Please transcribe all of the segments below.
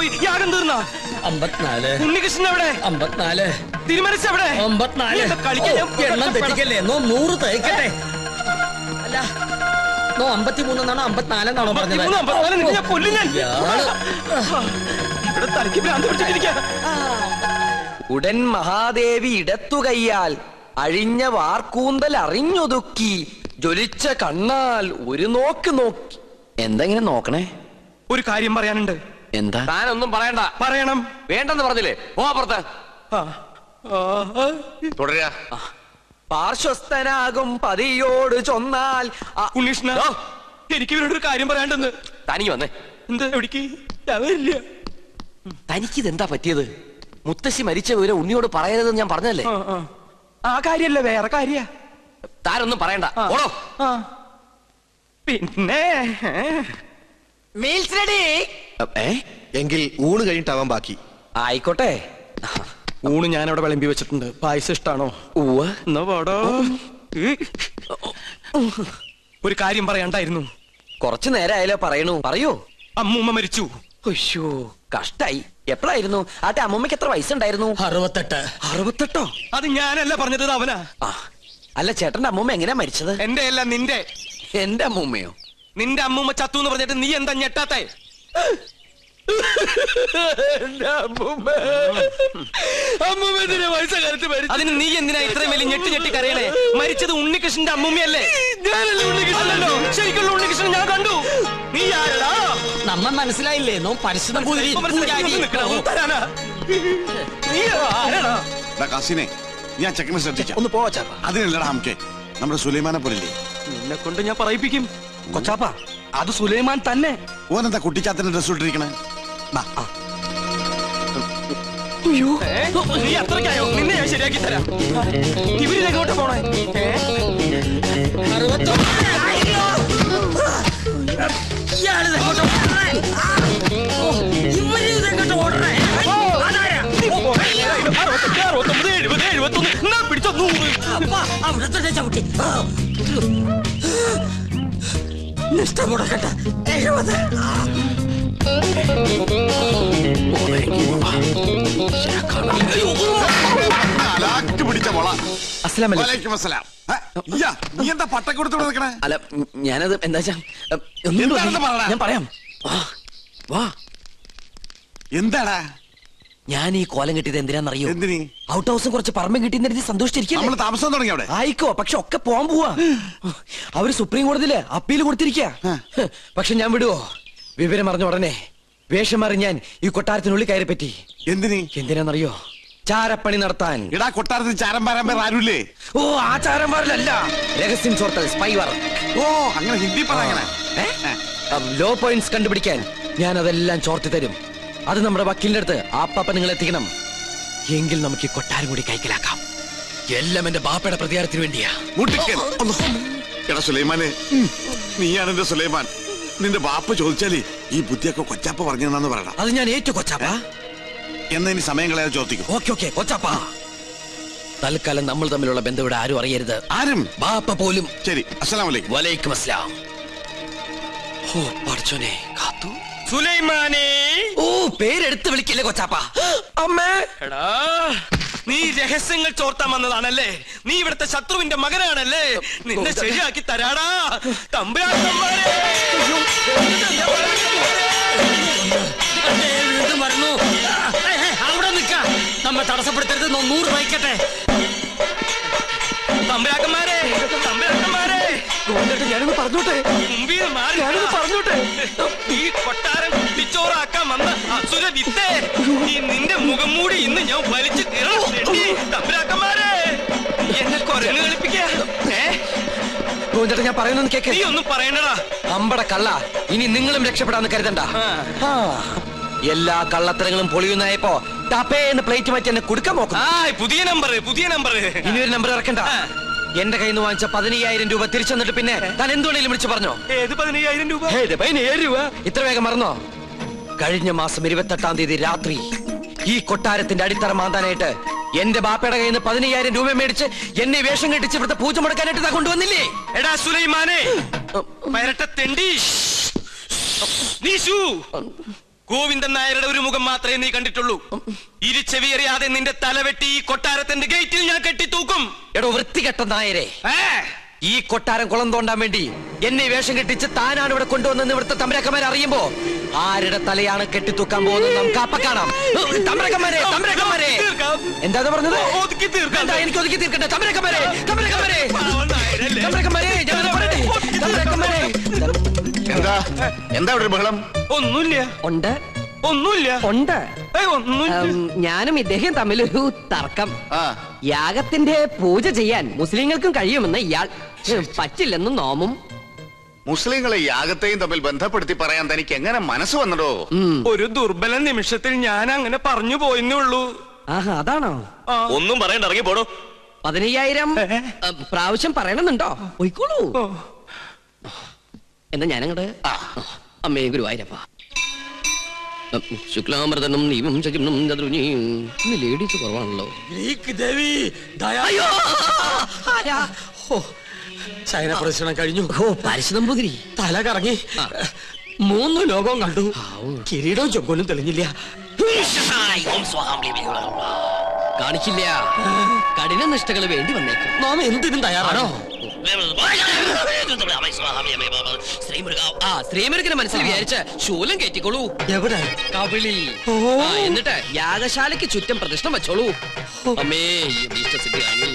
മാറി. യാഗം തീർന്ന 54. ഉണ്ണികൃഷ്ണൻ എവിടെ? 54. തിരുമനസ് എവിടെ? 54. എണ്ണം തെറ്റിക്കല്ലേ? 100 തയ്ക്കട്ടെ. അല്ല 53 എന്നാണോ 54 എന്നാണോ പറഞ്ഞത്? ഉടൻ മഹാദേവി ഇടത്തു കൈയാൽ അഴിഞ്ഞ വാർക്കൂന്തൽ അറിഞ്ഞൊതുക്കി ജ്വലിച്ച കണ്ണാൽ ഒരു നോക്ക് നോക്കി. എന്തെങ്ങനെ നോക്കണേ? ഒരു കാര്യം പറയാനുണ്ട്. എന്താ? താനൊന്നും പറയണ്ട. പറയണം. വേണ്ടെന്ന് പറഞ്ഞില്ലേ? പോപ്പുറത്ത് തുടരുക. പാർശ്വസ്ഥനാകും പതിയോട് ചൊന്നാൽ. ഉണ്ണീഷ്ണ, എനിക്ക് ഇവരോടൊരു കാര്യം പറയാണ്ടെന്ന്. തനിക്ക് വന്നേ. എന്താ? എവിടേക്ക്? തനിക്കിതെന്താ പറ്റിയത്? മുത്തശ്ശി മരിച്ച വിവരം ഉണ്ണിയോട് പറയരുതെന്ന് ഞാൻ പറഞ്ഞല്ലേ? ആ കാര്യല്ല, വേറെ കാര്യ. താനൊന്നും പറയണ്ട. ഓടോ. പിന്നെ മീൽസ് റെഡി. എങ്കിൽ ഊണ് കഴിഞ്ഞിട്ടാവാൻ ബാക്കി. ആയിക്കോട്ടെ. ഊണ് ഞാനവിടെ വിളമ്പി വെച്ചിട്ടുണ്ട്. പായസം ഇഷ്ടാണോ? എന്നാ പാടോ. ഒരു കാര്യം പറയണ്ടായിരുന്നു. കുറച്ചു നേരമായാലോ പറയണു. പറയൂ. അമ്മൂമ്മ മരിച്ചു. അയ്യോ, കഷ്ടായി. എപ്പോഴായിരുന്നു? ആട്ടെ, അമ്മൂമ്മക്ക് എത്ര വയസ്സുണ്ടായിരുന്നു? 68. 68? അത് ഞാനല്ല പറഞ്ഞത്, അവനാ. അല്ല, ചേട്ടന്റെ അമ്മൂമ്മ എങ്ങനെയാ മരിച്ചത്? എന്റെ അല്ല, നിന്റെ. എന്റെ അമ്മൂമ്മയോ? നിന്റെ അമ്മൂമ്മ ചത്തു എന്ന് പറഞ്ഞിട്ട് നീ എന്താ ഞെട്ടാത്തെ? അതിന് നീ എന്തിനാ ഇത്രയും വലിയ ഞെട്ടി ഞെട്ടി കരയണേ? മരിച്ചത് ഉണ്ണികൃഷ്ണന്റെ അമ്മൂമ്മയല്ലേ? അല്ലല്ലോ, ശരിക്കുള്ള ഉണ്ണികൃഷ്ണൻ ഞാൻ കണ്ടു. നീ ആരടാ? നമ്മ മനസ്സിലായില്ലേ? പരിശുദ്ധ ഞാൻ ചെക്കനെ ശ്രദ്ധിക്കാം. ഒന്ന് പോവാ. അതിനല്ലടാ നമുക്ക് നമ്മുടെ സുലൈമാനെ പോലില്ലേ? നിന്നെ കൊണ്ട് ഞാൻ പറയിപ്പിക്കും. കൊച്ചാപ്പ, അത് സുലൈമാൻ തന്നെ. ഓനെന്താ കുട്ടിച്ചാത്തന്റെ ഡ്രസ് ഇട്ടിരിക്കണേ? അയ്യോ, നീ അത്രയ്ക്കായോ? നിന്നെ ഞാൻ ശരിയാക്കി തരാം. ഇവരിതെങ്ങോട്ട് പോണേ? പിടിച്ചോ 100. പിടിച്ച മോള. നീ എന്താ പട്ടക്കൊടുത്തോടെ നിൽക്കണേ? അല്ല, ഞാനത് എന്താ ഞാൻ പറയാം. വാ. എന്താടാ? ഞാൻ ഈ കോലം കിട്ടിയത് എന്തിനാന്നറിയോ? എന്തിനീ? ഔട്ട് ഹൗസും കുറച്ച് പറമ്പും കിട്ടിയെന്ന് സന്തോഷിച്ചിരിക്കും. നമ്മൾ താമസം തുടങ്ങി അവിടെ. ആയിക്കോ, പക്ഷെ ഒക്കെ പോവാൻ പോവാ. അവര് സുപ്രീം കോടതിയില് അപ്പീൽ കൊടുത്തിരിക്ക. പക്ഷെ ഞാൻ വിടുവോ? വിവരം അറിഞ്ഞ ഉടനെ വേഷം മാറി ഞാൻ ഈ കൊട്ടാരത്തിനുള്ളിൽ കയറി പറ്റി. എന്തിനാന്നറിയോ? ചാരപ്പണി നടത്താൻ. ഇടാ, കൊട്ടാരത്തിൽ ചാരം പാരാൻ പേർ ആരുമില്ലേ? ഓ, ആ ചാരം പാരലല്ല, രഹസ്യം ചോർത്തൽ, സ്പൈ വർക്ക്. ഓ, അങ്ങനെ ഹിന്ദി പറയണേ. ലോ പോയിന്റ്സ് കണ്ടുപിടിക്കാൻ ഞാൻ അതെല്ലാം ചോർത്തി തരും. അത് നമ്മുടെ വക്കീലിന്റെ അടുത്ത് ആപ്പാപ്പ നിങ്ങൾ എത്തിക്കണം. എങ്കിൽ നമുക്ക് ഈ കൊട്ടാരം കൂടി കൈക്കലാക്കാം. എല്ലാം എന്റെ ബാപ്പയുടെ പ്രതികാരത്തിന് വേണ്ടിയാ. എടാ സുലൈമാനെ, നീയാണ് എന്റെ സുലൈമാൻ. നിന്റെ ബാപ്പ ചോദിച്ചാല് ഈ ബുദ്ധിയൊക്കെ കൊച്ചാപ്പ പറഞ്ഞെന്നു പറയണം. അത് ഞാൻ ഏറ്റു കൊച്ചാപ്പ. എന്നാ ഇനി സമയം കളയാതെ ചോദിക്കും. ഓക്കെ കൊച്ചാപ്പ. തൽക്കാലം നമ്മൾ തമ്മിലുള്ള ബന്ധം ഇവിടെ ആരും അറിയരുത്. ആരും? ബാപ്പ പോലും. ശരി. അസ്സലാമു അലൈക്കും. വലൈക്കും അസ്സലാം. ഓ പഠിച്ചോനെ, കാത്തു. സുലൈമാനെ. ഓ, പേരെടുത്ത് വിളിക്കില്ലേ കൊച്ചാപ്പ? അമ്മേ. എടാ, നീ രഹസ്യങ്ങൾ ചോർത്താൻ വന്നതാണല്ലേ? നീ ഇവിടുത്തെ ശത്രുവിന്റെ മകനാണല്ലേ? നിന്നെ ശരിയാക്കി തരാടാ തമ്പുരാക്കന്മാരെ. അവിടെ നിൽക്കാ. നമ്മെ തടസ്സപ്പെടുത്തരുത്. 100 വയ്ക്കട്ടെ. തമ്പുരാക്കന്മാരെ, ഞാനൊന്ന് പറഞ്ഞോട്ടെ. പറഞ്ഞോട്ടെ. ഈ കൊട്ടാരം കുട്ടിച്ചോറാക്കാൻ വന്ന അസുര വിത്തേ, ഈ നിന്റെ മുഖം മൂടി ഇന്ന് ഞാൻ വലിച്ചു കീറണം. തമ്പുരാക്കന്മാരെ, എന്നെ കൊരങ്ങ് കളിപ്പിക്കാ. ഞാൻ പറയുന്നു കേക്ക്. നീ ഒന്നും പറയണ്ടടാ. അമ്പട കള്ള, ഇനി നിങ്ങളും രക്ഷപ്പെടാന്ന് കരുതണ്ട. എല്ലാ കള്ളത്തരങ്ങളും പൊളിയുന്നായപ്പോ ടപ്പേന്ന് പ്ലേറ്റ് മാറ്റി എന്നെ കൊടുക്കാൻ നോക്കും. പുതിയ നമ്പർ. ഇനി ഒരു നമ്പർ ഇറക്കണ്ട. എന്റെ കയ്യിൽ നിന്ന് വാങ്ങിച്ച 15,000 രൂപ തിരിച്ചു തന്നിട്ട് പിന്നെ താൻ എന്തുകൊണ്ടെങ്കിലും വിളിച്ചു പറഞ്ഞോ? ഏത് 15,000 രൂപ? 15,000 രൂപ? ഇത്ര വേഗം മറന്നോ? കഴിഞ്ഞ മാസം 28-ാം തീയതി രാത്രി ഈ കൊട്ടാരത്തിന്റെ അടിത്തറ മാന്താനായിട്ട് എന്റെ ബാപ്പയുടെ കയ്യിൽ നിന്ന് 15,000 രൂപ മേടിച്ച് എന്നെ വേഷം കെട്ടിച്ച് ഇവിടുത്തെ പൂജ മുടക്കാനായിട്ട് താ കൊണ്ടുവന്നില്ലേ? എടാ സുലൈമാനെ, പരട്ട തെണ്ടി. ഗോവിന്ദൻ നായരുടെ ഒരു മുഖം മാത്രമേ നീ കണ്ടിട്ടുള്ളൂ. ഇരുചെവിയറിയാതെ നിന്റെ തലവെട്ടി ഈ കൊട്ടാരത്തിന്റെ ഗേറ്റിൽ ഞാൻ കെട്ടിത്തൂക്കും. എടോ വൃത്തികെട്ട നായരെ, ഈ കൊട്ടാരം കുളം തോണ്ടാൻ വേണ്ടി എന്നെ വേഷം കെട്ടിച്ച് താനാണ് ഇവിടെ കൊണ്ടുവന്നെന്ന് ഇവിടുത്തെ തമ്പരക്കന്മാരെ അറിയുമ്പോ ആരുടെ തലയാണ് കെട്ടിത്തൂക്കാൻ പോകുന്നത് നമുക്ക് അപ്പ കാണാം. തമ്പരക്കന്മാരെ, തമ്പരക്കന്മാരെ, എന്താ പറഞ്ഞത്? എനിക്ക് ഒതുക്കി തീർക്കട്ടെ. തമ്പരക്കന്മാരെ, തമ്പരക്കന്മാരെ, തമ്പരക്കന്മാരെ, ഞാൻ പറയട്ടെ. തമ്പരക്കന്മാരെ, എന്താ എന്താ ഇവിടെ ബഹളം? ഒന്നുമില്ല. ഉണ്ട്, ഒന്നുമില്ല. ഉണ്ട്. ഒന്നുമില്ല. ഞാനും ഇദ്ദേഹം തമ്മിലൊരു തർക്കം. യാഗത്തിന്റെ പൂജ ചെയ്യാൻ മുസ്ലിങ്ങൾക്കും കഴിയുമെന്ന് ഇയാൾ, പറ്റില്ലെന്നും നോമും. മുസ്ലിങ്ങളെ യാഗത്തെയും തമ്മിൽ ബന്ധപ്പെടുത്തി പറയാൻ തനിക്ക് എങ്ങനെ മനസ്സ് വന്നടോ? ഒരു ദുർബല നിമിഷത്തിൽ ഞാൻ അങ്ങനെ പറഞ്ഞു പോയെന്നേ ഉള്ളൂ. ആഹാ, അതാണോ? ഒന്നും പറയണ്ട, ഇറങ്ങി പോടോ. 15,000 പ്രാവശ്യം പറയണമെന്നുണ്ടോ? പോയിക്കോളൂ. എന്നാ ഞാനങ്ങട്. അമ്മേ ഗുരുവായൂരപ്പ. ശുക്ലാമൃതനും നീവും ചകിന്നും ചതുരുഞ്ഞിയും. ഇന്ന് ലേഡീസ് കുറവാണല്ലോ. ചൈന പ്രദർശനം കഴിഞ്ഞു. ഓ, പരശുനമ്പൂതിരി തല കറങ്ങി 3 ലോകവും കണ്ടു. കിരീടവും ചൊങ്കോലും തെളിഞ്ഞില്ല. കാണിക്കില്ല. കഠിന നിഷ്ഠകൾ വേണ്ടി വന്നേക്കും. നാം എന്തിനും തയ്യാറാണോ? ശ്രീമുരുകനെ മനസ്സിൽ വിചാരിച്ച് ശൂലം കയറ്റിക്കോളൂ. എവിടെ? കവിളി. എന്നിട്ട് യാഗശാലയ്ക്ക് ചുറ്റും പ്രതിഷ്ഠ വെച്ചോളൂ. അമ്മേ ഇഷ്ടസിദ്ധിയാണ്.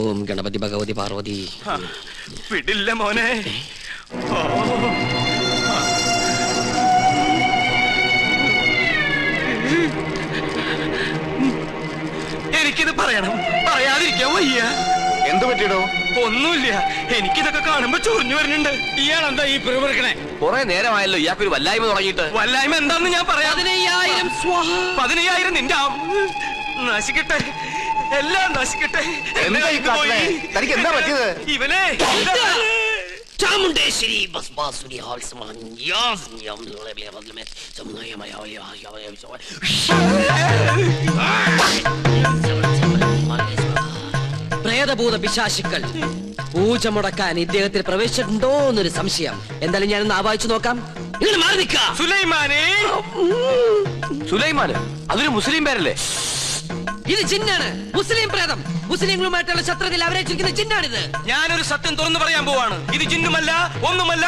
ഓം ഗണപതി ഭഗവതി പാർവതി. വിടില്ല മോനെ. എനിക്കിത് പറയണം, പറയാതിരിക്കാൻ വയ്യ. എന്ത് പറ്റിയടോ? ഒന്നുമില്ല. എനിക്കിതൊക്കെ കാണുമ്പോ ചൊറിഞ്ഞു വരുന്നുണ്ട്. ഇയാളെന്താ ഈ പിറുപിറുക്കണേ? കുറെ നേരമായല്ലോ ഇയാൾക്കൊരു വല്ലായ്മ തുടങ്ങിയിട്ട്. വല്ലായ്മ എന്താന്ന് ഞാൻ പറയാം. 15,000 നിന്റെ നശിക്കട്ടെ, എല്ലാം നശിക്കട്ടെ. എന്താ ഈ കാട്ടണേ? തനിക്ക് എന്താ പറ്റിയത്? ഇവനെ ചാമുണ്ടേശ്വരി പ്രേതഭൂത പിശാചുക്കൾ പൂജ മുടക്കാൻ ഇദ്ദേഹത്തിൽ പ്രവേശിച്ചിട്ടുണ്ടോ എന്നൊരു സംശയം. എന്തായാലും ഞാനൊന്ന് ആവാഹിച്ചു നോക്കാം. നിങ്ങൾ മാറി നിൽക്ക. സുലൈമാനെ. സുലൈമാന്? അതൊരു മുസ്ലിം പേരല്ലേ? ഇത് ജിന്നാണ്, മുസ്ലിം പ്രേതം. മുസ്ലിങ്ങളുമായിട്ടുള്ള ശത്രുതയിൽ അവരെ ചുരുക്കുന്ന ജിന്നാണിത്. ഞാനൊരു സത്യം തുറന്നു പറയാൻ പോവാണ്. ഇത് ജിന്നുമല്ല, ഒന്നുമല്ല.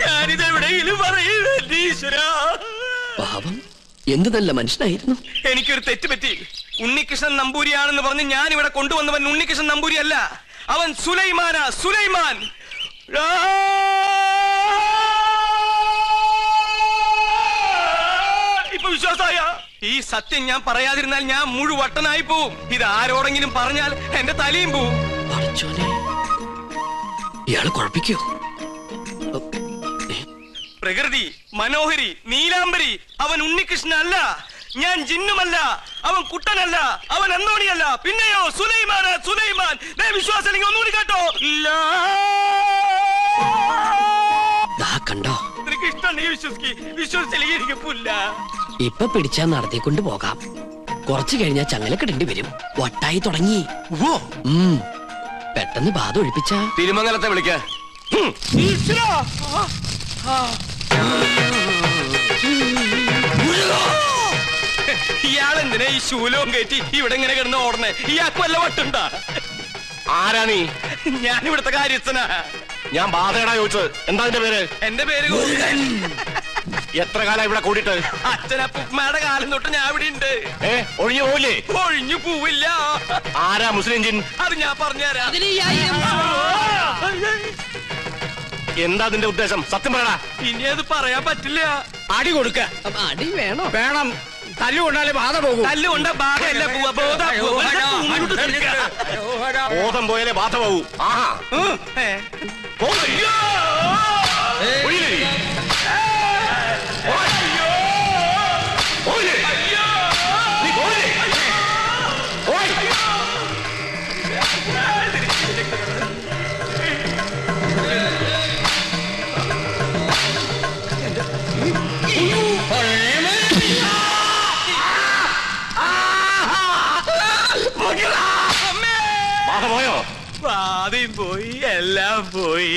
ഞാനിത് എവിടെയെങ്കിലും പറയൂരാ. പാപം, എന്ത് നല്ല മനുഷ്യനായിരുന്നു. എനിക്കൊരു തെറ്റ് പറ്റി. ഉണ്ണികൃഷ്ണൻ നമ്പൂരിയാണെന്ന് പറഞ്ഞ് ഞാൻ ഇവിടെ കൊണ്ടുവന്നവൻ ഉണ്ണികൃഷ്ണൻ നമ്പൂരി അല്ല. അവൻ സുലൈമാനാ, സുലൈമാൻ. ഇപ്പൊ വിശ്വാസായ? ഈ സത്യം ഞാൻ പറയാതിരുന്നാൽ ഞാൻ മുഴുവട്ടനായി പോവും. ഇത് ആരോടെങ്കിലും പറഞ്ഞാൽ എന്റെ തലയും പോവും. ഇയാള് കുഴപ്പിക്കോ? പ്രകൃതി, മനോഹരി, നീലാംബരി. അവൻ ഉണ്ണികൃഷ്ണൻ അല്ല. ഞാൻ ജിന്നുമല്ല. അവൻ കുട്ടനല്ല. അവൻ അന്തോണിയല്ല. പിന്നെയോ സുലൈമാനാ, സുലൈമാൻ. വിശ്വാസം ഒന്നുകൂടി കേട്ടോ. കണ്ടോ? ഇപ്പൊ പിടിച്ചാ നടത്തിക്കൊണ്ട് പോകാം. കുറച്ചു കഴിഞ്ഞാൽ ചങ്ങലക്കിടേണ്ടി വരും. വട്ടായി തുടങ്ങി. പെട്ടെന്ന് ബാധ ഒഴിപ്പിച്ച തിരുമംഗലത്തെ വിളിക്ക. ഇയാളെന്തിനാ ഈ ശൂലവും കയറ്റി ഇവിടെ ഇങ്ങനെ കിടന്ന് ഓടണേ? ഇയാൾക്ക് വല്ല വട്ടുണ്ടാ? ആരാ നീ? ഞാൻ ഇവിടുത്തെ കാര്യസ്ഥനാ. ഞാൻ ബാധയടാ ചോദിച്ചത്. എന്താ നിന്റെ പേര്? എന്റെ പേര് എത്ര കാലം ഇവിടെ കൂടിയിട്ട്? അച്ഛനപ്പുമ്മയുടെ കാലം തൊട്ട് ഞാൻ ഇവിടെ ഉണ്ട്. ഒഴിഞ്ഞു പോവില്ലേ? ഒഴിഞ്ഞു പോവില്ല. ആരാ മുസ്ലിം ജിൻ? അത് ഞാൻ പറഞ്ഞുതരാം. എന്താ നിന്റെ ഉദ്ദേശം? സത്യം പറയടാ. ഇനി അത് പറയാൻ പറ്റില്ല. അടി കൊടുക്ക. അടി വേണോ? വേണം. തല്ലുകൊണ്ടാലേ ബാധ പോകും. തല്ലുകൊണ്ട ബാധയല്ല പോവാ. ബോധം പോയാലേ ബാധ പോകൂ. ആഹാ. ബാധ പോയോ? ആദ്യം പോയി എല്ലാം പോയി.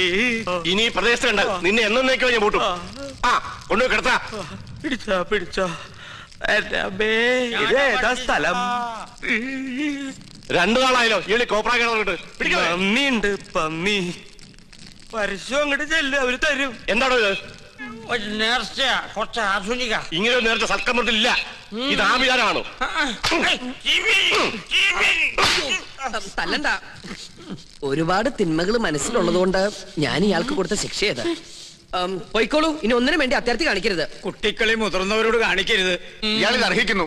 ഇനി ഈ പ്രദേശത്തുണ്ട് നിന്നെ എന്നേക്കോ ഞാൻ പൂട്ടും. ആ കൊണ്ടുപോയി കിടത്താ. പിടിച്ചോ എന്റെ അമ്മേ, ഇതേതാ സ്ഥലം? 2 നാളായല്ലോ ഈ കോപ്രാ കിടന്നിട്ട്. പന്നിയുണ്ട് പന്നി. പരസ്യം അങ്ങോട്ട് ചെല്ലും, അവര് തരും. എന്താണോ ഇത്? ഒരു നേർച്ചയാ, കുറച്ച് ആധുനിക. ഇങ്ങനെ ഒരു നേരത്തെ സൽക്കമൃത്തിലില്ല. ഇത് ആഭിചാരമാണോ? തല്ലണ്ട. ഒരുപാട് തിന്മകൾ മനസ്സിലുള്ളതുകൊണ്ട് ഞാൻ ഇയാൾക്ക് കൊടുത്ത ശിക്ഷ ചെയ്ത് പോയിക്കോളൂ. ഇനി ഒന്നിനും വേണ്ടി അത്യാർത്ഥി കാണിക്കരുത്. കുട്ടികളെ മുതിർന്നവരോട് കാണിക്കരുത്. ഇയാളിത് അർഹിക്കുന്നു.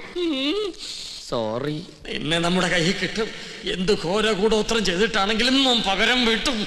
സോറി. പിന്നെ നമ്മുടെ കയ്യിൽ കിട്ടും. എന്ത് ഘോര കൂടോത്രം ചെയ്തിട്ടാണെങ്കിലും പകരം വീട്ടും.